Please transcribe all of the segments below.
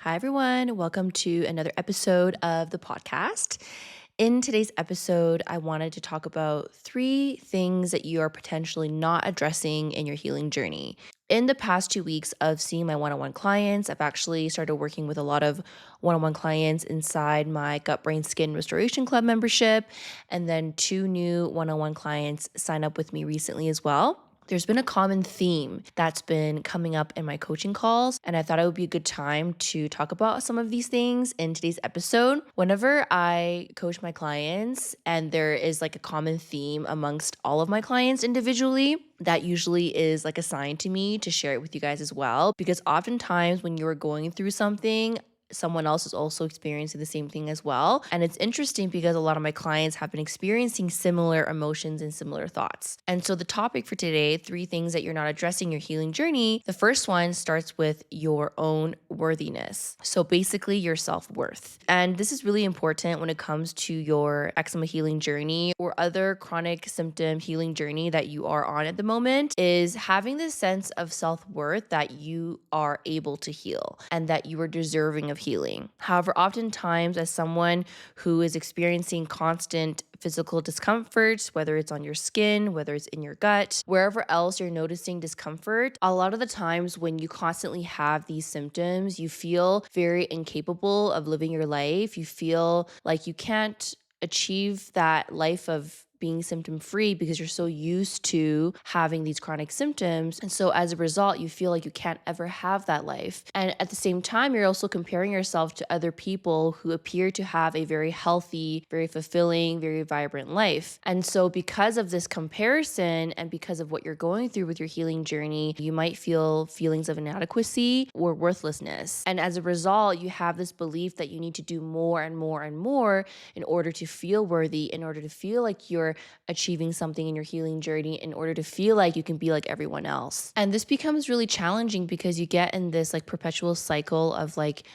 Hi, everyone. Welcome to another episode of the podcast. In today's episode, I wanted to talk about 3 things that you are potentially not addressing in your healing journey. In the past 2 weeks of seeing my one on one clients, I've actually started working with a lot of one on one clients inside my Gut Brain Skin Restoration Club membership. And then 2 new one on one clients signed up with me recently as well. There's been a common theme that's been coming up in my coaching calls, and I thought it would be a good time to talk about some of these things in today's episode. Whenever I coach my clients and there is like a common theme amongst all of my clients individually, that usually is like a sign to me to share it with you guys as well. Because oftentimes when you're going through something, someone else is also experiencing the same thing as well. And it's interesting because a lot of my clients have been experiencing similar emotions and similar thoughts. And so the topic for today, 3 things that you're not addressing your healing journey. The first one starts with your own worthiness. So basically your self-worth. And this is really important when it comes to your eczema healing journey or other chronic symptom healing journey that you are on at the moment, is having this sense of self-worth that you are able to heal and that you are deserving of healing. However, oftentimes as someone who is experiencing constant physical discomfort, whether it's on your skin, whether it's in your gut, wherever else you're noticing discomfort, a lot of the times when you constantly have these symptoms, you feel very incapable of living your life. You feel like you can't achieve that life of being symptom free because you're so used to having these chronic symptoms. And so as a result, you feel like you can't ever have that life. And at the same time, you're also comparing yourself to other people who appear to have a very healthy, very fulfilling, very vibrant life. And so because of this comparison and because of what you're going through with your healing journey, you might feel feelings of inadequacy or worthlessness. And as a result, you have this belief that you need to do more and more and more in order to feel worthy, in order to feel like you're achieving something in your healing journey, in order to feel like you can be like everyone else. And this becomes really challenging because you get in this like perpetual cycle of like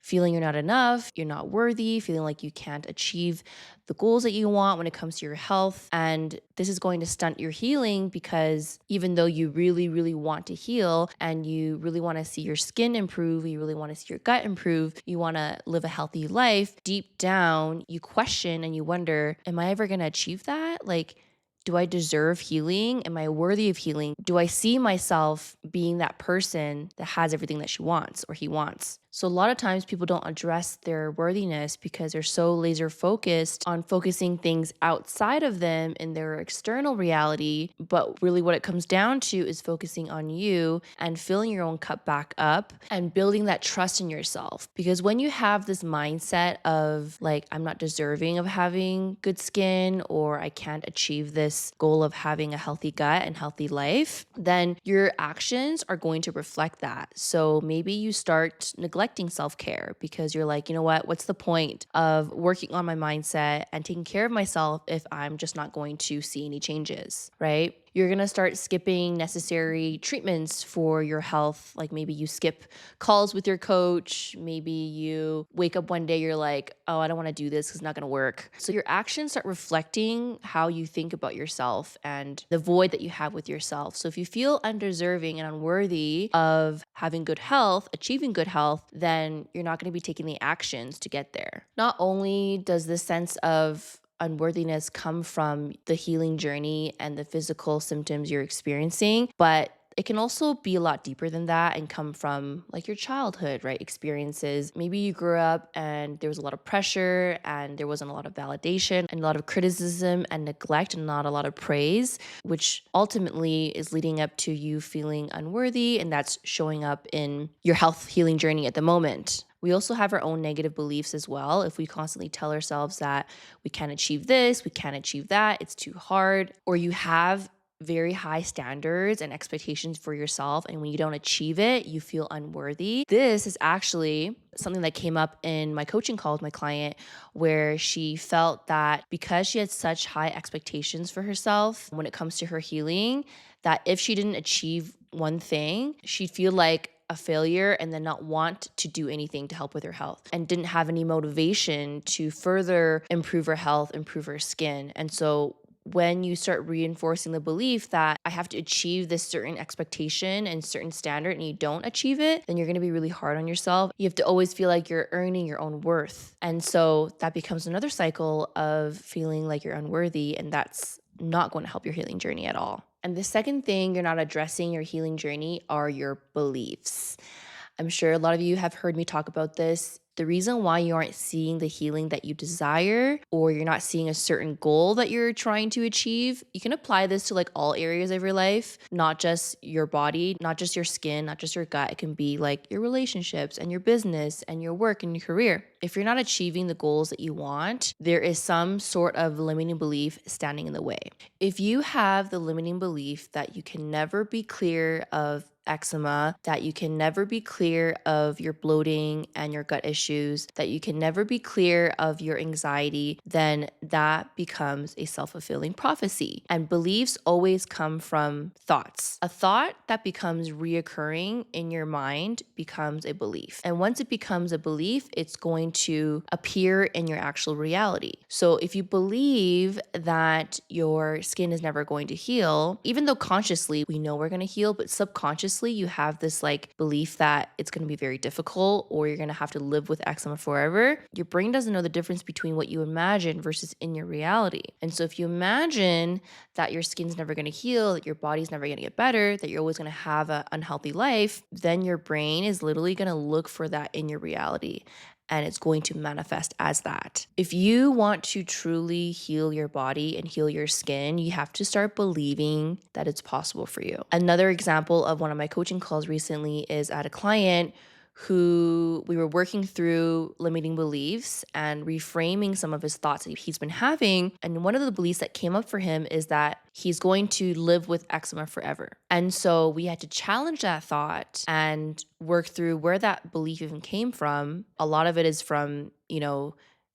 feeling you're not enough, you're not worthy, feeling like you can't achieve the goals that you want when it comes to your health. And this is going to stunt your healing because even though you really, really want to heal and you really want to see your skin improve, you really want to see your gut improve, you want to live a healthy life, deep down, you question and you wonder, am I ever going to achieve that? Like, do I deserve healing? Am I worthy of healing? Do I see myself being that person that has everything that she wants or he wants? So a lot of times people don't address their worthiness because they're so laser focused on focusing things outside of them in their external reality. But really what it comes down to is focusing on you and filling your own cup back up and building that trust in yourself. Because when you have this mindset of like, I'm not deserving of having good skin, or I can't achieve this goal of having a healthy gut and healthy life, then your actions are going to reflect that. So maybe you start neglecting self-care because you're like, you know what, what's the point of working on my mindset and taking care of myself if I'm just not going to see any changes, right? You're going to start skipping necessary treatments for your health. Like maybe you skip calls with your coach. Maybe you wake up one day, you're like, oh, I don't want to do this because it's not going to work. So your actions start reflecting how you think about yourself and the void that you have with yourself. So if you feel undeserving and unworthy of having good health, achieving good health, then you're not going to be taking the actions to get there. Not only does this sense of unworthiness come from the healing journey and the physical symptoms you're experiencing, but it can also be a lot deeper than that and come from like your childhood, right? Experiences. Maybe you grew up and there was a lot of pressure and there wasn't a lot of validation and a lot of criticism and neglect and not a lot of praise, which ultimately is leading up to you feeling unworthy, and that's showing up in your health healing journey at the moment. We also have our own negative beliefs as well. If we constantly tell ourselves that we can't achieve this, we can't achieve that, it's too hard, or you have very high standards and expectations for yourself, and when you don't achieve it, you feel unworthy. This is actually something that came up in my coaching call with my client, where she felt that because she had such high expectations for herself when it comes to her healing, that if she didn't achieve one thing, she'd feel like a failure and then not want to do anything to help with her health, and didn't have any motivation to further improve her health, improve her skin. And so when you start reinforcing the belief that I have to achieve this certain expectation and certain standard and you don't achieve it, then you're going to be really hard on yourself. You have to always feel like you're earning your own worth. And so that becomes another cycle of feeling like you're unworthy, and that's not going to help your healing journey at all. And the second thing you're not addressing your healing journey are your beliefs. I'm sure a lot of you have heard me talk about this. The reason why you aren't seeing the healing that you desire, or you're not seeing a certain goal that you're trying to achieve, you can apply this to like all areas of your life, not just your body, not just your skin, not just your gut. It can be like your relationships and your business and your work and your career. If you're not achieving the goals that you want, there is some sort of limiting belief standing in the way. If you have the limiting belief that you can never be clear of eczema, that you can never be clear of your bloating and your gut issues, that you can never be clear of your anxiety, then that becomes a self-fulfilling prophecy. And beliefs always come from thoughts. A thought that becomes reoccurring in your mind becomes a belief. And once it becomes a belief, it's going to appear in your actual reality. So if you believe that your skin is never going to heal, even though consciously we know we're going to heal, but subconsciously you have this like belief that it's going to be very difficult or you're going to have to live with eczema forever, your brain doesn't know the difference between what you imagine versus in your reality. And so if you imagine that your skin's never going to heal, that your body's never going to get better, that you're always going to have an unhealthy life, then your brain is literally going to look for that in your reality, and it's going to manifest as that. If you want to truly heal your body and heal your skin, you have to start believing that it's possible for you. Another example of one of my coaching calls recently is at a client who we were working through limiting beliefs and reframing some of his thoughts that he's been having. And one of the beliefs that came up for him is that he's going to live with eczema forever. And so we had to challenge that thought and work through where that belief even came from. A lot of it is from,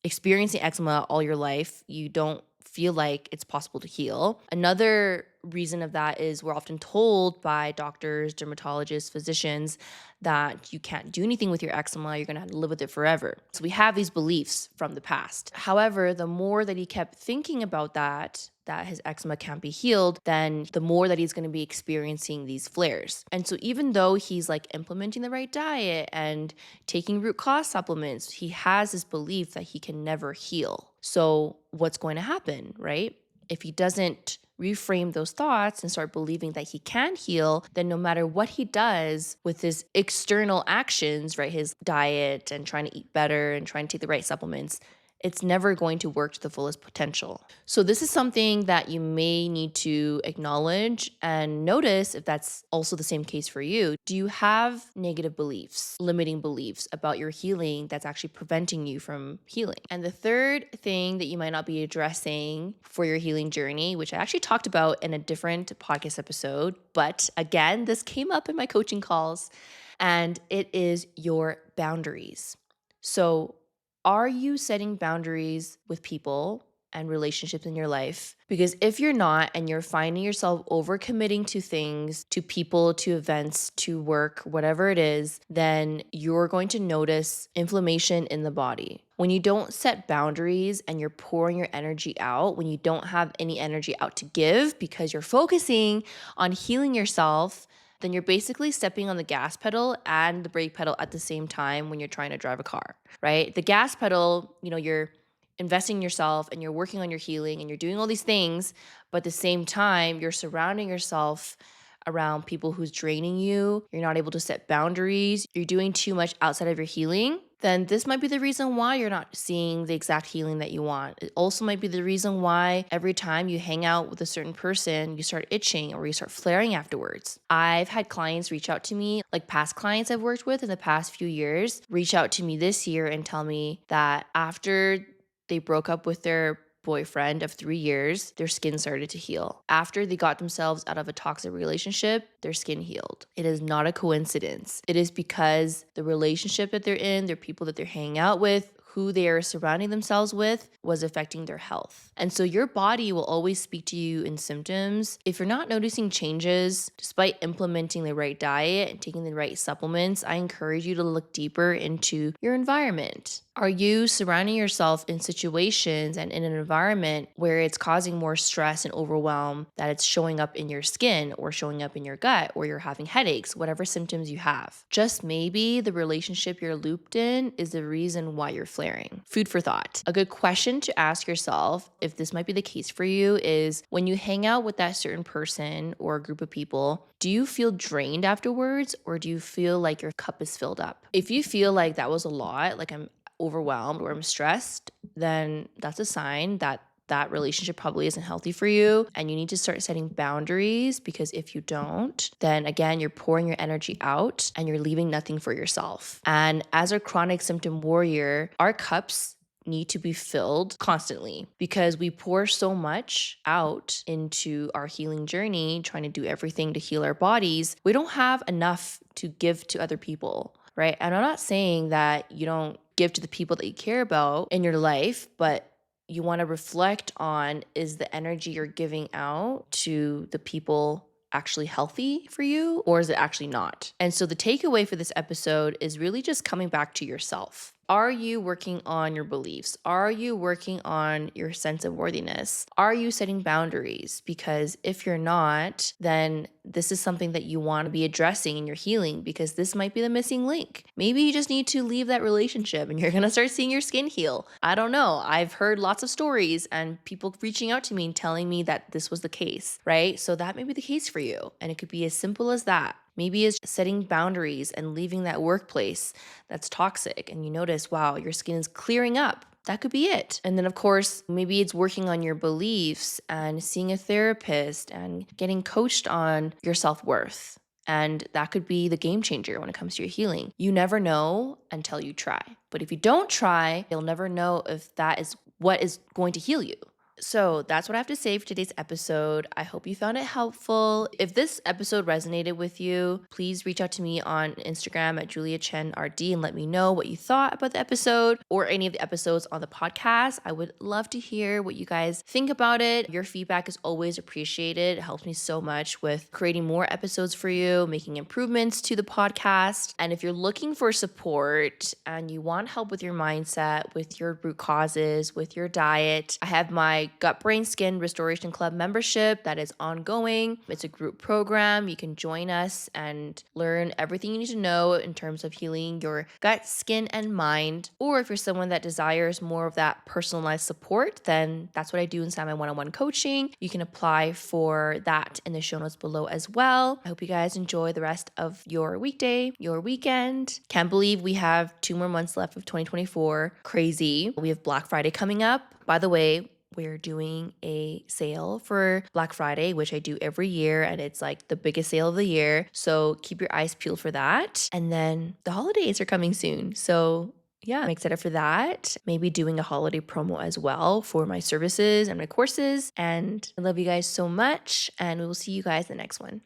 experiencing eczema all your life. You don't feel like it's possible to heal. Another reason of that is we're often told by doctors, dermatologists, physicians that you can't do anything with your eczema, you're gonna have to live with it forever. So we have these beliefs from the past. However, the more that he kept thinking about that his eczema can't be healed, then the more that he's going to be experiencing these flares. And so even though he's like implementing the right diet and taking root cause supplements, he has this belief that he can never heal. So what's going to happen, right? If he doesn't reframe those thoughts and start believing that he can heal, then no matter what he does with his external actions, right, his diet and trying to eat better and trying to take the right supplements, it's never going to work to the fullest potential. So this is something that you may need to acknowledge and notice if that's also the same case for you. Do you have negative beliefs, limiting beliefs about your healing that's actually preventing you from healing? And the third thing that you might not be addressing for your healing journey, which I actually talked about in a different podcast episode, but again, this came up in my coaching calls, and it is your boundaries. So are you setting boundaries with people and relationships in your life? Because if you're not, and you're finding yourself overcommitting to things, to people, to events, to work, whatever it is, then you're going to notice inflammation in the body. When you don't set boundaries and you're pouring your energy out, when you don't have any energy out to give because you're focusing on healing yourself, then you're basically stepping on the gas pedal and the brake pedal at the same time when you're trying to drive a car, right? The gas pedal, you're investing in yourself and you're working on your healing and you're doing all these things, but at the same time, you're surrounding yourself around people who's draining you. You're not able to set boundaries. You're doing too much outside of your healing. Then this might be the reason why you're not seeing the exact healing that you want. It also might be the reason why every time you hang out with a certain person, you start itching or you start flaring afterwards. I've had clients reach out to me, like past clients I've worked with in the past few years, reach out to me this year and tell me that after they broke up with their boyfriend of 3 years, their skin started to heal. After they got themselves out of a toxic relationship, their skin healed. It is not a coincidence. It is because the relationship that they're in, their people that they're hanging out with, who they are surrounding themselves with was affecting their health. And so your body will always speak to you in symptoms. If you're not noticing changes despite implementing the right diet and taking the right supplements, I encourage you to look deeper into your environment. Are you surrounding yourself in situations and in an environment where it's causing more stress and overwhelm, that it's showing up in your skin or showing up in your gut, or you're having headaches, whatever symptoms you have? Just maybe the relationship you're looped in is the reason why you're flaring. Food for thought. A good question to ask yourself, if this might be the case for you, is when you hang out with that certain person or a group of people, do you feel drained afterwards, or do you feel like your cup is filled up? If you feel like that was a lot, like I'm overwhelmed or I'm stressed, then that's a sign that that relationship probably isn't healthy for you, and you need to start setting boundaries, because if you don't, then again, you're pouring your energy out and you're leaving nothing for yourself. And as a chronic symptom warrior, our cups need to be filled constantly, because we pour so much out into our healing journey, trying to do everything to heal our bodies. We don't have enough to give to other people, right? And I'm not saying that you don't give to the people that you care about in your life, but you want to reflect on, is the energy you're giving out to the people actually healthy for you, or is it actually not? And so the takeaway for this episode is really just coming back to yourself. Are you working on your beliefs? Are you working on your sense of worthiness? Are you setting boundaries? Because if you're not, then this is something that you want to be addressing in your healing, because this might be the missing link. Maybe you just need to leave that relationship and you're going to start seeing your skin heal. I don't know. I've heard lots of stories and people reaching out to me and telling me that this was the case, right? So that may be the case for you. And it could be as simple as that. Maybe it's setting boundaries and leaving that workplace that's toxic, and you notice, wow, your skin is clearing up. That could be it. And then, of course, maybe it's working on your beliefs and seeing a therapist and getting coached on your self-worth. And that could be the game changer when it comes to your healing. You never know until you try. But if you don't try, you'll never know if that is what is going to heal you. So that's what I have to say for today's episode. I hope you found it helpful. If this episode resonated with you, please reach out to me on Instagram at JuliaChenRD and let me know what you thought about the episode or any of the episodes on the podcast. I would love to hear what you guys think about it. Your feedback is always appreciated. It helps me so much with creating more episodes for you, making improvements to the podcast. And if you're looking for support and you want help with your mindset, with your root causes, with your diet, I have my Gut Brain Skin Restoration Club membership that is ongoing. It's a group program. You can join us and learn everything you need to know in terms of healing your gut, skin, and mind. Or if you're someone that desires more of that personalized support, then that's what I do inside my one-on-one coaching. You can apply for that in the show notes below as well. I hope you guys enjoy the rest of your weekday, your weekend. Can't believe we have 2 more months left of 2024. Crazy. We have Black Friday coming up. By the way, we're doing a sale for Black Friday, which I do every year, and it's like the biggest sale of the year. So keep your eyes peeled for that. And then the holidays are coming soon. So yeah, I'm excited for that. Maybe doing a holiday promo as well for my services and my courses. And I love you guys so much, and we will see you guys in the next one.